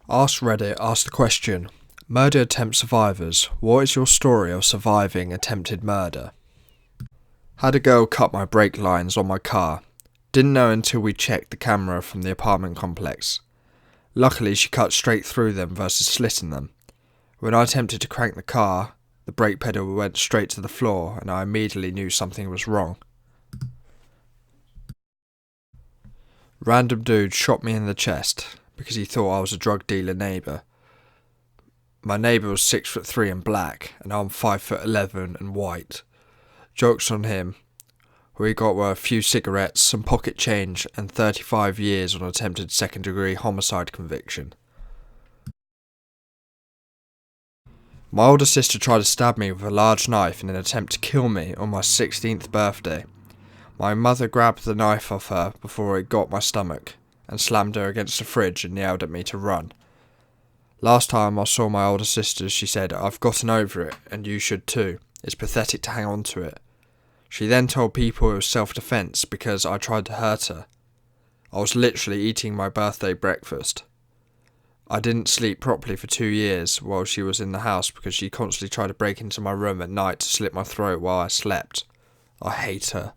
AskReddit asked the question, Murder attempt survivors, what is your story of surviving attempted murder? Had a girl cut my brake lines on my car. Didn't know until we checked the camera from the apartment complex. Luckily she cut straight through them versus slitting them. When I attempted to crank the car, the brake pedal went straight to the floor and I immediately knew something was wrong. Random dude shot me in the chest because he thought I was a drug dealer neighbour. My neighbour was 6'3" and black, and I'm 5'11" and white. Jokes on him. What he got were a few cigarettes, some pocket change, and 35 years on attempted second-degree homicide conviction. My older sister tried to stab me with a large knife in an attempt to kill me on my 16th birthday. My mother grabbed the knife off her before it got my stomach, and slammed her against the fridge and yelled at me to run. Last time I saw my older sister, she said, "I've gotten over it, and you should too. It's pathetic to hang on to it." She then told people it was self-defense because I tried to hurt her. I was literally eating my birthday breakfast. I didn't sleep properly for 2 years while she was in the house because she constantly tried to break into my room at night to slit my throat while I slept. I hate her.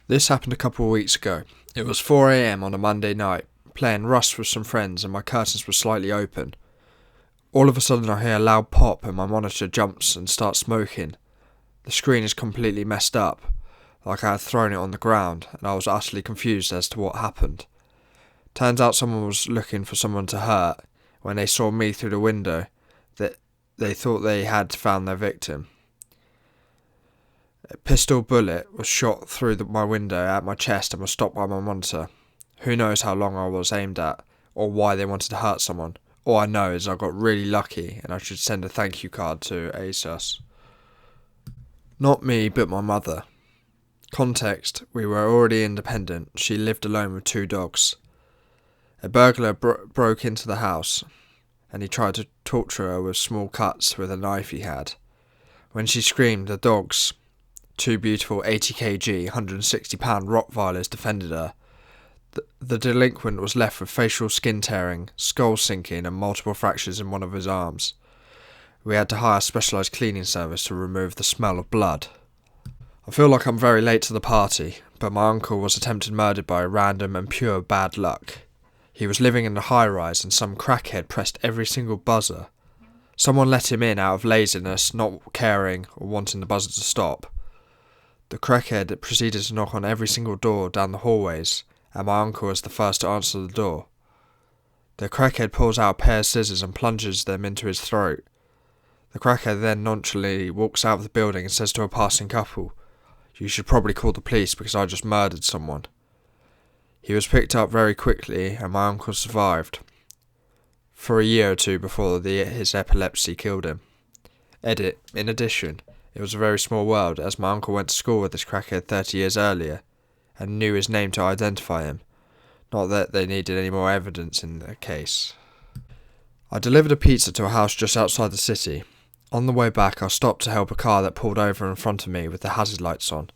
This happened a couple of weeks ago. It was 4 AM on a Monday night, playing Rust with some friends and my curtains were slightly open. All of a sudden I hear a loud pop and my monitor jumps and starts smoking. The screen is completely messed up, like I had thrown it on the ground, and I was utterly confused as to what happened. Turns out someone was looking for someone to hurt. When they saw me through the window, they thought they had found their victim. A pistol bullet was shot through my window at my chest and was stopped by my monitor. Who knows how long I was aimed at, or why they wanted to hurt someone. All I know is I got really lucky and I should send a thank you card to ASOS. Not me, but my mother. Context, we were already independent. She lived alone with 2 dogs. A burglar broke into the house and he tried to torture her with small cuts with a knife he had. When she screamed, the dogs, 2 beautiful 80 kg, 160 pound Rottweilers, defended her. The delinquent was left with facial skin tearing, skull sinking and multiple fractures in one of his arms. We had to hire a specialised cleaning service to remove the smell of blood. I feel like I'm very late to the party, but my uncle was attempted murdered by random and pure bad luck. He was living in a high-rise and some crackhead pressed every single buzzer. Someone let him in out of laziness, not caring or wanting the buzzer to stop. The crackhead proceeded to knock on every single door down the hallways, and my uncle was the first to answer the door. The crackhead pulls out a pair of scissors and plunges them into his throat. The crackhead then nonchalantly walks out of the building and says to a passing couple, "You should probably call the police because I just murdered someone." He was picked up very quickly and my uncle survived for a year or 2 before his epilepsy killed him. Edit, in addition, it was a very small world as my uncle went to school with this crackhead 30 years earlier and knew his name to identify him. Not that they needed any more evidence in the case. I delivered a pizza to a house just outside the city. On the way back I stopped to help a car that pulled over in front of me with the hazard lights on.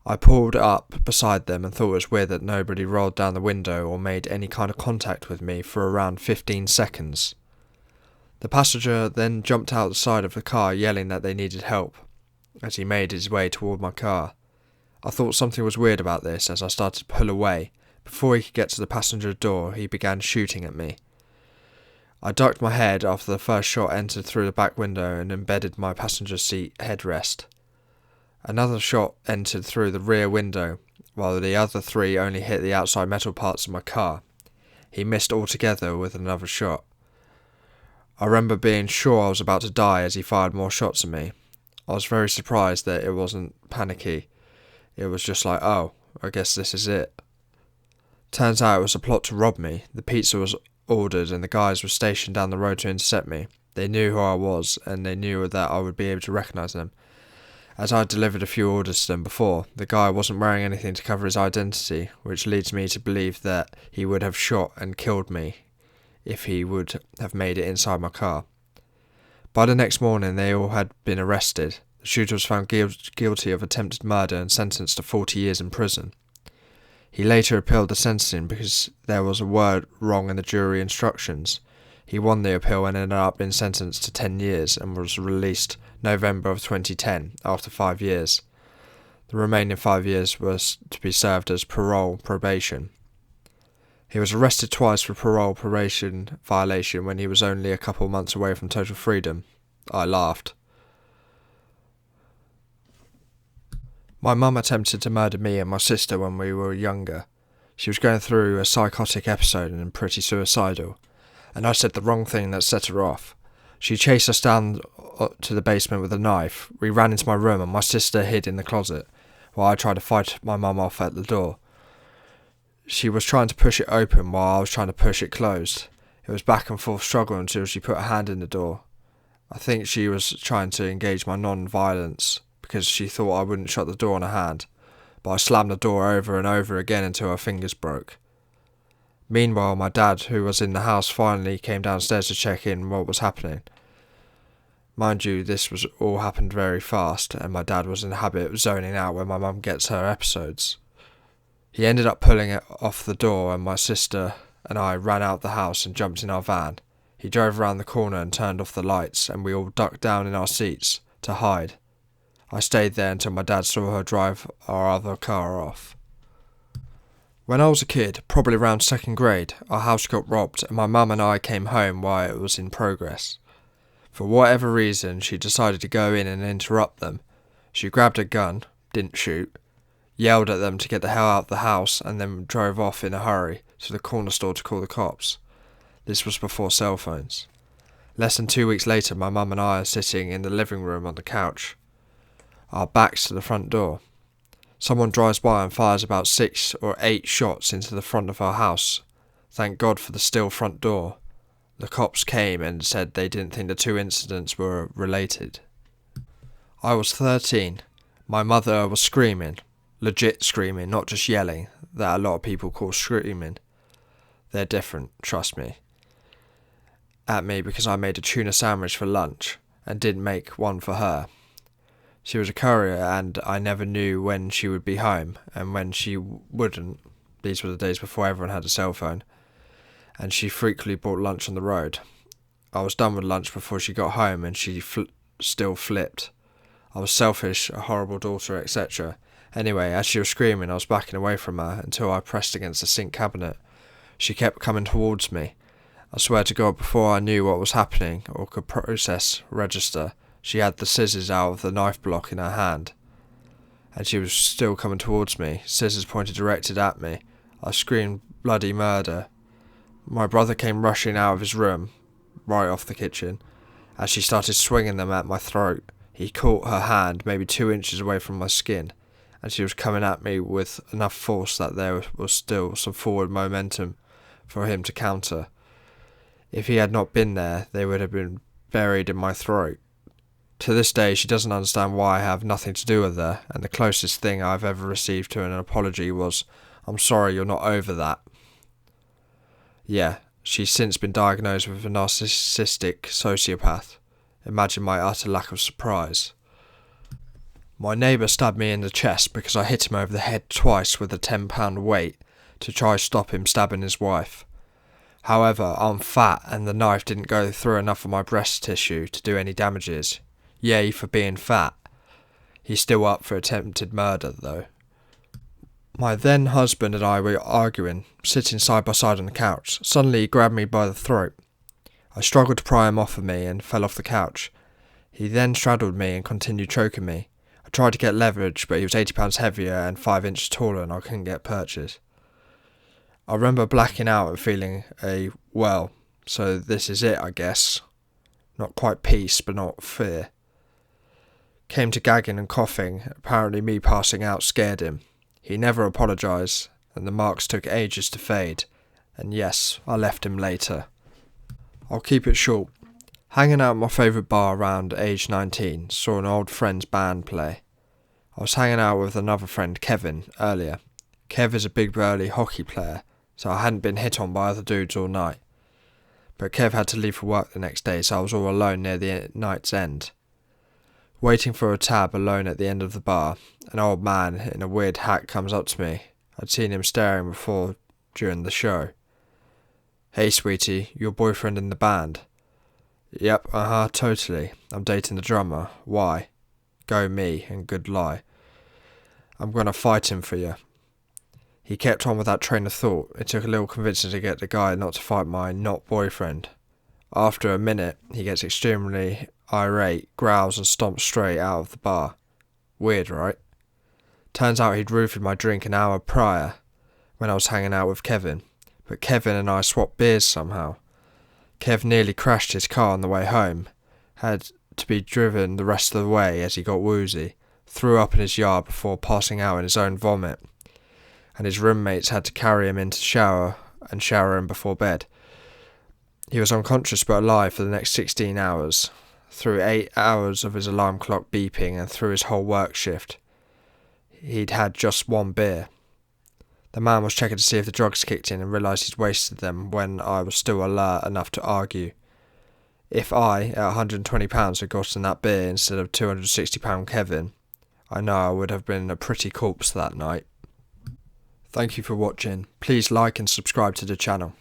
I pulled up beside them and thought it was weird that nobody rolled down the window or made any kind of contact with me for around 15 seconds. The passenger then jumped out the side of the car yelling that they needed help as he made his way toward my car. I thought something was weird about this as I started to pull away. Before he could get to the passenger door, he began shooting at me. I ducked my head after the first shot entered through the back window and embedded my passenger seat headrest. Another shot entered through the rear window, while the other 3 only hit the outside metal parts of my car. He missed altogether with another shot. I remember being sure I was about to die as he fired more shots at me. I was very surprised that it wasn't panicky. It was just like, oh, I guess this is it. Turns out it was a plot to rob me. The pizza was ordered and the guys were stationed down the road to intercept me. They knew who I was and they knew that I would be able to recognise them. As I had delivered a few orders to them before, the guy wasn't wearing anything to cover his identity, which leads me to believe that he would have shot and killed me if he would have made it inside my car. By the next morning they all had been arrested. The shooter was found guilty of attempted murder and sentenced to 40 years in prison. He later appealed the sentencing because there was a word wrong in the jury instructions. He won the appeal and ended up being sentenced to 10 years and was released November of 2010 after 5 years. The remaining 5 years was to be served as probation. He was arrested twice for probation violation when he was only a couple months away from total freedom. I laughed. My mum attempted to murder me and my sister when we were younger. She was going through a psychotic episode and pretty suicidal, and I said the wrong thing that set her off. She chased us down to the basement with a knife. We ran into my room and my sister hid in the closet, while I tried to fight my mum off at the door. She was trying to push it open while I was trying to push it closed. It was back and forth struggle until she put her hand in the door. I think she was trying to engage my non-violence because she thought I wouldn't shut the door on her hand, but I slammed the door over and over again until her fingers broke. Meanwhile, my dad, who was in the house, finally came downstairs to check in what was happening. Mind you, this was all happened very fast, and my dad was in the habit of zoning out when my mum gets her episodes. He ended up pulling it off the door, and my sister and I ran out the house and jumped in our van. He drove around the corner and turned off the lights, and we all ducked down in our seats to hide. I stayed there until my dad saw her drive our other car off. When I was a kid, probably around 2nd grade, our house got robbed and my mum and I came home while it was in progress. For whatever reason, she decided to go in and interrupt them. She grabbed a gun, didn't shoot, yelled at them to get the hell out of the house, and then drove off in a hurry to the corner store to call the cops. This was before cell phones. Less than 2 weeks later, my mum and I are sitting in the living room on the couch, our backs to the front door. Someone drives by and fires about 6 or 8 shots into the front of our house. Thank God for the steel front door. The cops came and said they didn't think the 2 incidents were related. I was 13. My mother was screaming. Legit screaming, not just yelling, that a lot of people call screaming. They're different, trust me. At me because I made a tuna sandwich for lunch and didn't make one for her. She was a courier and I never knew when she would be home and when she wouldn't. These were the days before everyone had a cell phone. And she frequently bought lunch on the road. I was done with lunch before she got home and she still flipped. I was selfish, a horrible daughter, etc. Anyway, as she was screaming, I was backing away from her until I pressed against the sink cabinet. She kept coming towards me. I swear to God, before I knew what was happening or could register, she had the scissors out of the knife block in her hand. And she was still coming towards me, scissors pointed directed at me. I screamed bloody murder. My brother came rushing out of his room, right off the kitchen, as she started swinging them at my throat. He caught her hand maybe 2 inches away from my skin, and she was coming at me with enough force that there was still some forward momentum for him to counter. If he had not been there, they would have been buried in my throat. To this day, she doesn't understand why I have nothing to do with her, and the closest thing I've ever received to an apology was, "I'm sorry, you're not over that." Yeah, she's since been diagnosed with a narcissistic sociopath. Imagine my utter lack of surprise. My neighbour stabbed me in the chest because I hit him over the head twice with a 10-pound weight to try stop him stabbing his wife. However, I'm fat and the knife didn't go through enough of my breast tissue to do any damages. Yay for being fat. He's still up for attempted murder though. My then husband and I were arguing, sitting side by side on the couch. Suddenly he grabbed me by the throat. I struggled to pry him off of me and fell off the couch. He then straddled me and continued choking me. I tried to get leverage, but he was 80 pounds heavier and 5 inches taller and I couldn't get purchase. I remember blacking out and feeling well, so this is it I guess. Not quite peace, but not fear. Came to gagging and coughing. Apparently me passing out scared him. He never apologised, and the marks took ages to fade. And yes, I left him later. I'll keep it short. Hanging out at my favourite bar around age 19, saw an old friend's band play. I was hanging out with another friend, Kevin, earlier. Kev is a big burly hockey player, so I hadn't been hit on by other dudes all night. But Kev had to leave for work the next day, so I was all alone near the night's end. Waiting for a tab alone at the end of the bar, an old man in a weird hat comes up to me. I'd seen him staring before during the show. "Hey sweetie, your boyfriend in the band?" "Yep, totally. I'm dating the drummer. Why?" "Go me, and good lie. I'm gonna fight him for you." He kept on with that train of thought. It took a little convincing to get the guy not to fight my not boyfriend. After a minute, he gets extremely irate, growls and stomps straight out of the bar. Weird, right? Turns out he'd roofied my drink an hour prior, when I was hanging out with Kevin. But Kevin and I swapped beers somehow. Kev nearly crashed his car on the way home, had to be driven the rest of the way as he got woozy, threw up in his yard before passing out in his own vomit, and his roommates had to carry him into the shower and shower him before bed. He was unconscious but alive for the next 16 hours, through 8 hours of his alarm clock beeping and through his whole work shift. He'd had just one beer. The man was checking to see if the drugs kicked in and realised he'd wasted them when I was still alert enough to argue. If I, at £120, had gotten that beer instead of £260 Kevin, I know I would have been a pretty corpse that night. Thank you for watching. Please like and subscribe to the channel.